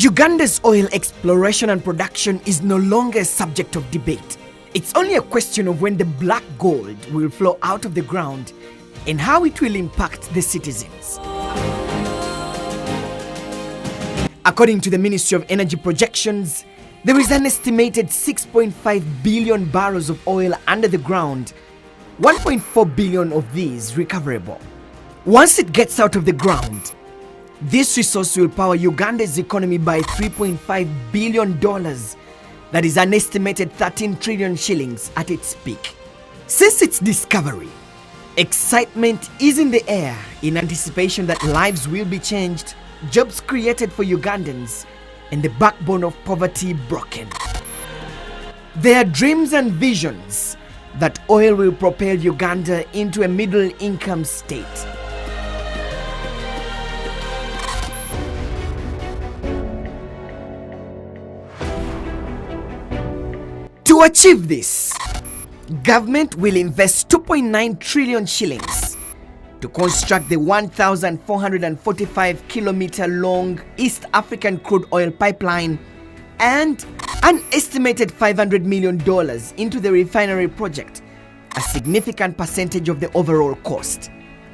Uganda's oil exploration and production is no longer a subject of debate. It's only a question of when the black gold will flow out of the ground and how it will impact the citizens. According to the Ministry of Energy projections, there is an estimated 6.5 billion barrels of oil under the ground, 1.4 billion of these recoverable. Once it gets out of the ground, this resource will power Uganda's economy by $3.5 billion. That is an estimated 13 trillion shillings at its peak. Since its discovery, excitement is in the air in anticipation that lives will be changed, jobs created for Ugandans, and the backbone of poverty broken. There are dreams and visions that oil will propel Uganda into a middle-income state. To achieve this, government will invest 2.9 trillion shillings to construct the 1,445-kilometer long East African crude oil pipeline and an estimated $500 million into the refinery project, a significant percentage of the overall cost.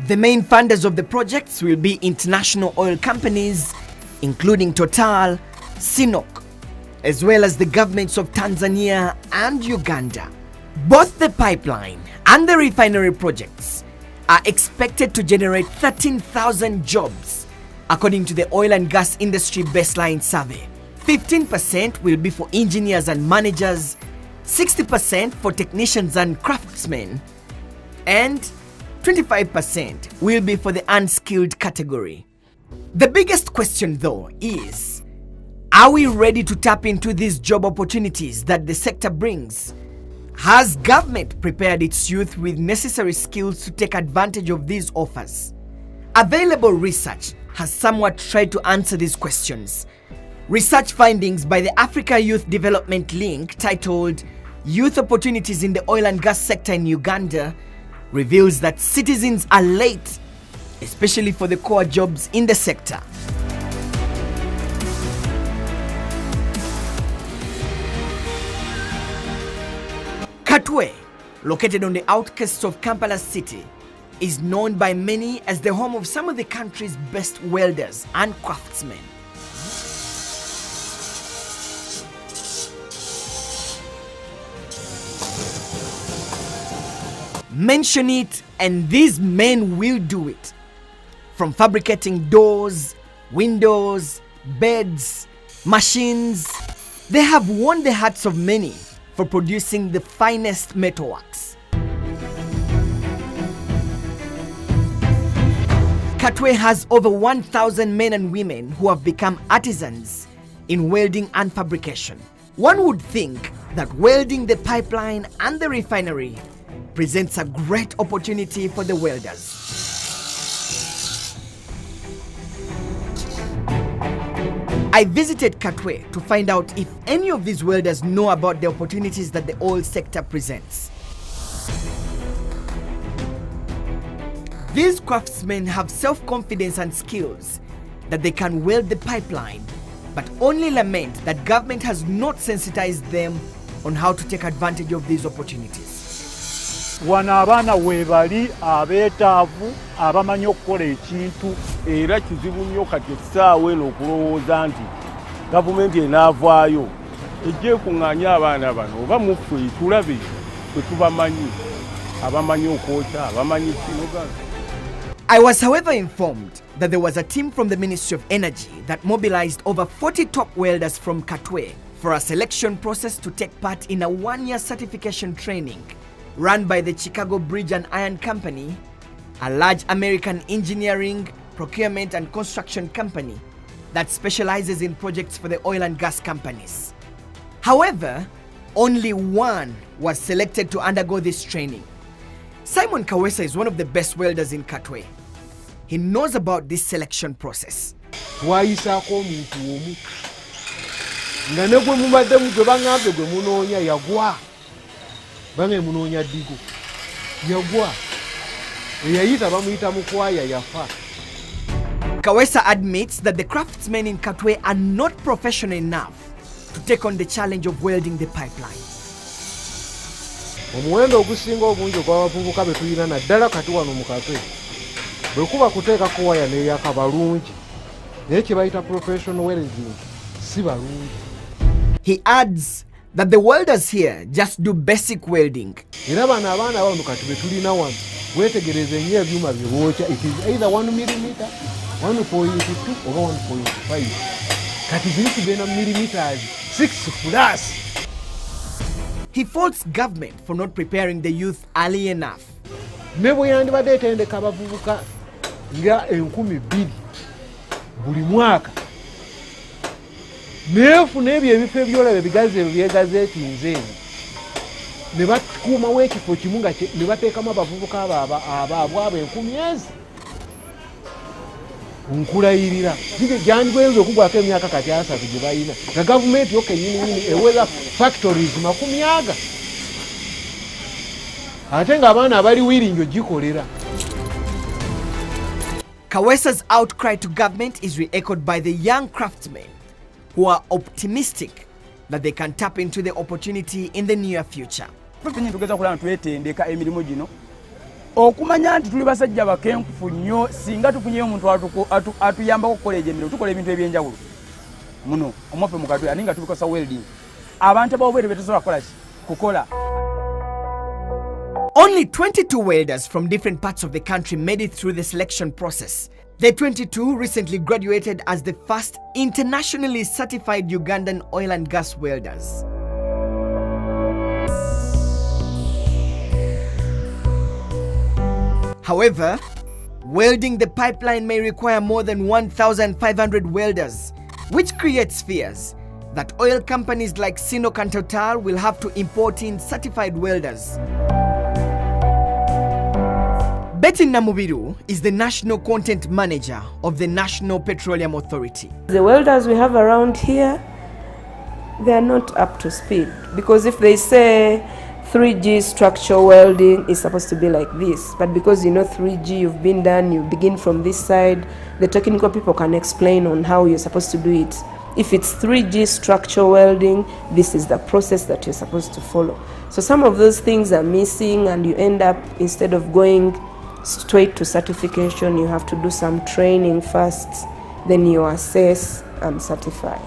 The main funders of the projects will be international oil companies, including Total, CNOOC, as well as the governments of Tanzania and Uganda. Both the pipeline and the refinery projects are expected to generate 13,000 jobs, according to the Oil and Gas Industry Baseline Survey. 15% will be for engineers and managers, 60% for technicians and craftsmen, and 25% will be for the unskilled category. The biggest question, though, is, are we ready to tap into these job opportunities that the sector brings? Has government prepared its youth with necessary skills to take advantage of these offers? Available research has somewhat tried to answer these questions. Research findings by the Africa Youth Development Link, titled Youth Opportunities in the Oil and Gas Sector in Uganda, reveals that citizens are late, especially for the core jobs in the sector. Katwe, located on the outskirts of Kampala city, is known by many as the home of some of the country's best welders and craftsmen. Mention it and these men will do it. From fabricating doors, windows, beds, machines, they have won the hearts of many for producing the finest metalworks. Katwe has over 1,000 men and women who have become artisans in welding and fabrication. One would think that welding the pipeline and the refinery presents a great opportunity for the welders. I visited Katwe to find out if any of these welders know about the opportunities that the oil sector presents. These craftsmen have self-confidence and skills that they can weld the pipeline, but only lament that government has not sensitized them on how to take advantage of these opportunities. Wana abaana weebali abeetaavu abamanyi okukola ekintu era kizibu nnyo kati essaawa eno okulowooza nti gavumenti enaavaayo ejje kuŋŋaanya abaana bano oba muffe tulabe bwe tubamanyi abamanyi okwokya abamanyi kinoga. I was, however, informed that there was a team from the Ministry of Energy that mobilized over 40 top welders from Katwe for a selection process to take part in a one-year certification training run by the Chicago Bridge and Iron Company, a large American engineering, procurement and construction company that specializes in projects for the oil and gas companies. However, only one was selected to undergo this training. Simon Kawesa is one of the best welders in Katwe. He knows about this selection process. Wayisaako omuntu omu nga ne gwe mubaddemu gwe baŋŋambye gwe munoonya yagwa. Bange munoonya ddigo yagwa, eyayita bamuyita mukwaya yafa. Kawesa admits that the craftsmen in Katwe are not professional enough to take on the challenge of welding the pipeline. Omuwendo ogusinga obungi ogw'abavubuka be tulina naddala kati wano mu Katwe bwe kuba kuteekako waya n'eyaka balungi naye kye bayita professional welding si balungi. He adds that the welders here just do basic welding. Era bano abaana abano kati be tulina wano wetegereze nnyo ebyuma bye bookya, it is either 1 millimeter, 1.2 oba 1.5 kati ziri kugenda millimeters 6 plus. He faults government for not preparing the youth early enough. Ne bwe yandibadde etendeka abavubuka nga 2,000 buli mwaka neefuna ebyo ebifo ebyolaba ebigazi ebyo byegazeetinze ebyo ne bakuumawo ekifo kimu nga ne bateekamu abavubuka abo 1,000 nkulayirira gyandibwenza okugwako emyaka kati 3 gye balina nga gavumenti yokennyini eweza factories 100 ate ng'abaana abali wiringi ogikolera. Kawesa's outcry to government is re-echoed by the young craftsmen who are optimistic that they can tap into the opportunity in the near future. Tugeza kulana twetendeka emirimu gino okumanya nti tuli basajja bakenkufu nnyo singa tufunyeyo omuntu atuyambako okukola emirimu tukola ebintu ebyenjawulo muno omwaffe mu Katwe aninga tubikosa welding abantu abawobwere betusobola kukola kukola. Only 22 welders from different parts of the country made it through the selection process. The 22 recently graduated as the first internationally certified Ugandan oil and gas welders. However, welding the pipeline may require more than 1,500 welders, which creates fears that oil companies like Sinok and Total will have to import in certified welders. Betty Namubiru is the National Content Manager of the National Petroleum Authority. The welders we have around here, they are not up to speed, because if they say 3G structural welding is supposed to be like this, but because you know 3G you've been done, you begin from this side, the technical people can explain on how you're supposed to do it. If it's 3G structural welding, this is the process that you're supposed to follow. So some of those things are missing, and you end up, instead of going straight to certification, you have to do some training first, then you assess and certify.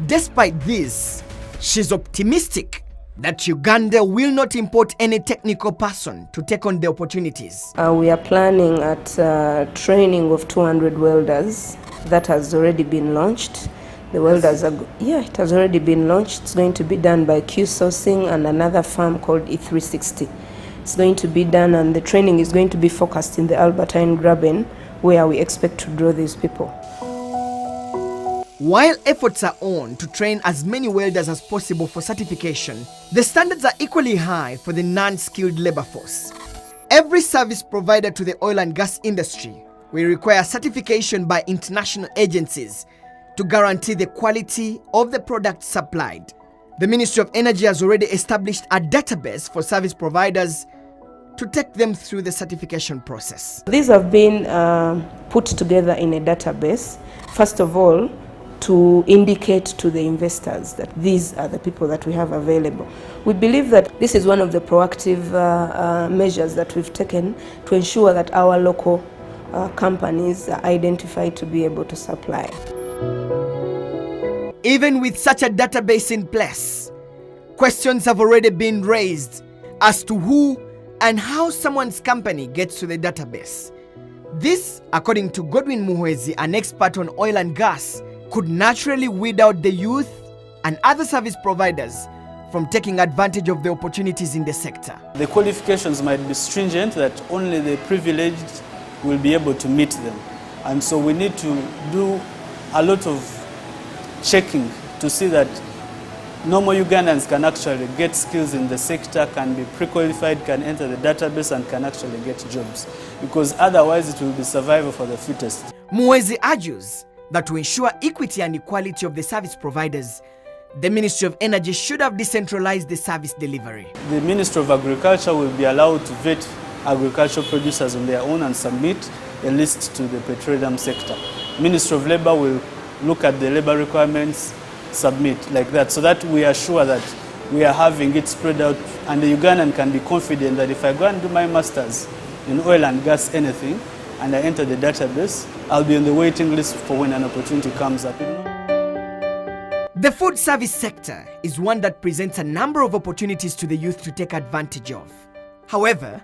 Despite this, she's optimistic that Uganda will not import any technical person to take on the opportunities. We are planning at training of 200 welders. That has already been launched. The welders are, it has already been launched. It's going to be done by Q Sourcing and another firm called E360. It's going to be done, and the training is going to be focused in the Albertine Graben, where we expect to draw these people. While efforts are on to train as many welders as possible for certification, the standards are equally high for the non-skilled labor force. Every service provider to the oil and gas industry will require certification by international agencies to guarantee the quality of the product supplied. The Ministry of Energy has already established a database for service providers to take them through the certification process. These have been put together in a database, first of all, to indicate to the investors that these are the people that we have available. We believe that this is one of the proactive measures that we've taken to ensure that our local companies are identified to be able to supply. Even with such a database in place, questions have already been raised as to who and how someone's company gets to the database. This, according to Godwin Muhwezi, an expert on oil and gas, could naturally weed out the youth and other service providers from taking advantage of the opportunities in the sector. The qualifications might be stringent, that only the privileged will be able to meet them. And so we need to do a lot of checking to see that normal Ugandans can actually get skills in the sector, can be pre-qualified, can enter the database and can actually get jobs. Because otherwise it will be survival for the fittest. Muhwezi argues that to ensure equity and equality of the service providers, the Ministry of Energy should have decentralized the service delivery. The Ministry of Agriculture will be allowed to vet agricultural producers on their own and submit a list to the petroleum sector. Ministry of Labour will look at the labour requirements, submit like that, so that we are sure that we are having it spread out, and the Ugandan can be confident that if I go and do my masters in oil and gas anything, and I enter the database, I'll be on the waiting list for when an opportunity comes up. The food service sector is one that presents a number of opportunities to the youth to take advantage of. However,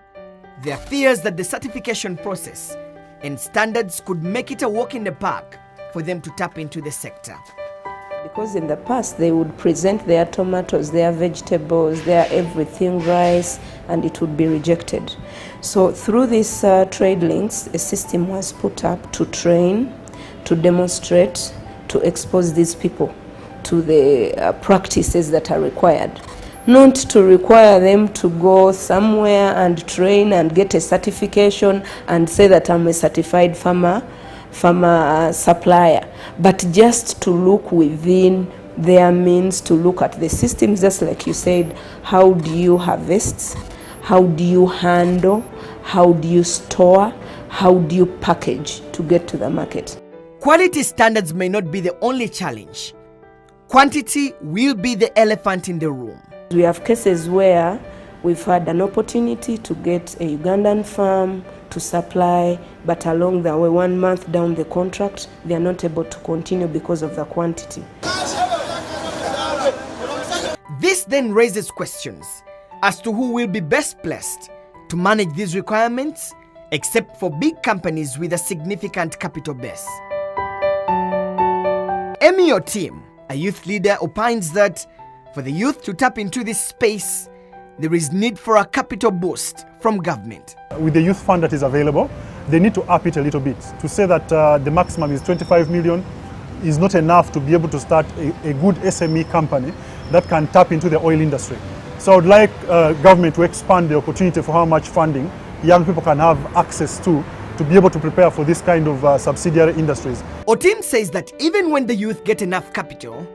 there are fears that the certification process and standards could make it a walk in the park for them to tap into the sector. Because in the past they would present their tomatoes, their vegetables, their everything, rice, and it would be rejected. So through these trade links, a system was put up to train, to demonstrate, to expose these people to the practices that are required. Not to require them to go somewhere and train and get a certification and say that I'm a certified farmer supplier, but just to look within their means, to look at the systems, just like you said. How do you harvest? How do you handle? How do you store? How do you package to get to the market? Quality standards may not be the only challenge. Quantity will be the elephant in the room. We have cases where we've had an opportunity to get a Ugandan farm to supply, but along the way, 1 month down the contract, they are not able to continue because of the quantity. This then raises questions as to who will be best placed to manage these requirements, except for big companies with a significant capital base. Emi Otim, a youth leader, opines that for the youth to tap into this space, there is need for a capital boost from government. With the youth fund that is available, they need to up it a little bit. To say that the maximum is 25 million is not enough to be able to start a good SME company that can tap into the oil industry. So I would like government to expand the opportunity for how much funding young people can have access to be able to prepare for this kind of subsidiary industries. Otim says that even when the youth get enough capital,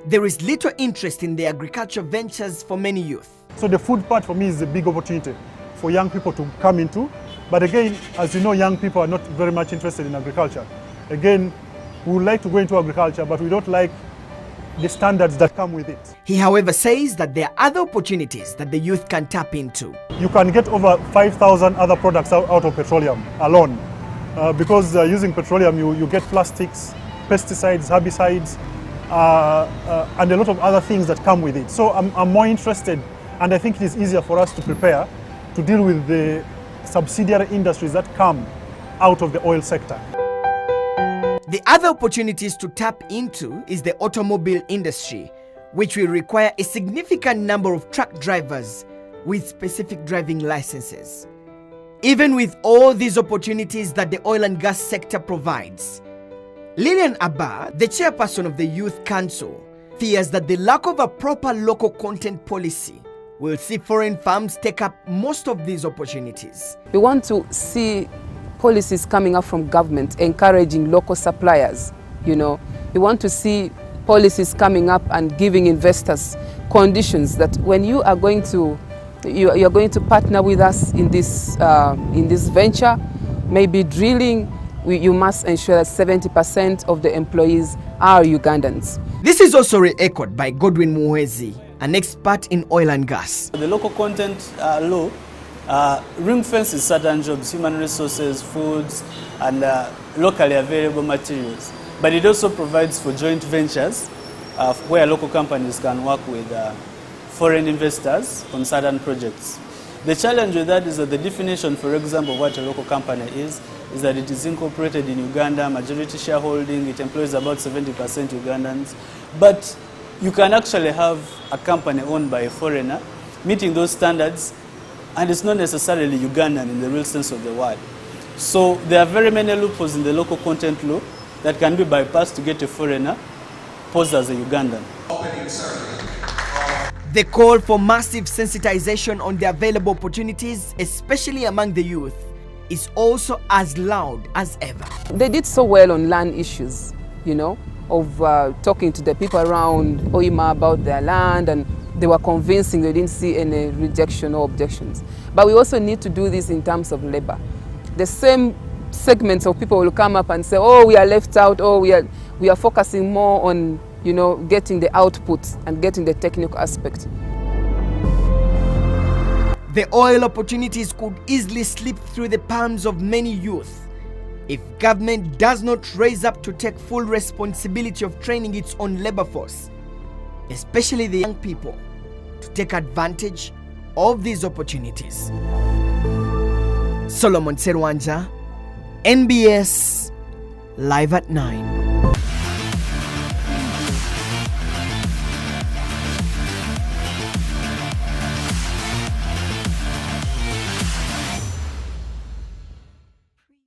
there is little interest in the agriculture ventures for many youth. So the food part for me is a big opportunity for young people to come into. But again, as you know, young people are not very much interested in agriculture. Again, we would like to go into agriculture, but we don't like the standards that come with it. He, however, says that there are other opportunities that the youth can tap into. You can get over 5,000 other products out of petroleum alone. Because using petroleum, you get plastics, pesticides, herbicides, and a lot of other things that come with it. So I'm more interested, and I think it is easier for us to prepare to deal with the subsidiary industries that come out of the oil sector. The other opportunities to tap into is the automobile industry, which will require a significant number of truck drivers with specific driving licenses. Even with all these opportunities that the oil and gas sector provides, Lilian Abba, the chairperson of the Youth Council, fears that the lack of a proper local content policy will see foreign firms take up most of these opportunities. We want to see policies coming up from government encouraging local suppliers. We want to see policies coming up and giving investors conditions that when you are going to partner with us in this venture, maybe drilling, you must ensure that 70% of the employees are Ugandans. This is also re-echoed by Godwin Muhwezi, an expert in oil and gas. The local content law ring fences certain jobs, human resources, foods, and locally available materials. But it also provides for joint ventures where local companies can work with foreign investors on certain projects. The challenge with that is that the definition, for example, of what a local company is that it is incorporated in Uganda, majority shareholding, it employs about 70% Ugandans. But you can actually have a company owned by a foreigner meeting those standards, and it's not necessarily Ugandan in the real sense of the word. So there are very many loopholes in the local content law that can be bypassed to get a foreigner posed as a Ugandan. The call for massive sensitization on the available opportunities, especially among the youth, is also as loud as ever. They did so well on land issues, of talking to the people around Hoima about their land, and they were convincing, they didn't see any rejection or objections. But we also need to do this in terms of labor. The same segments of people will come up and say, oh, we are left out, or we are focusing more on, you know, getting the output and getting the technical aspect. The oil opportunities could easily slip through the palms of many youth if government does not raise up to take full responsibility of training its own labor force, especially the young people, to take advantage of these opportunities. Solomon Serwanja, NBS, Live at 9.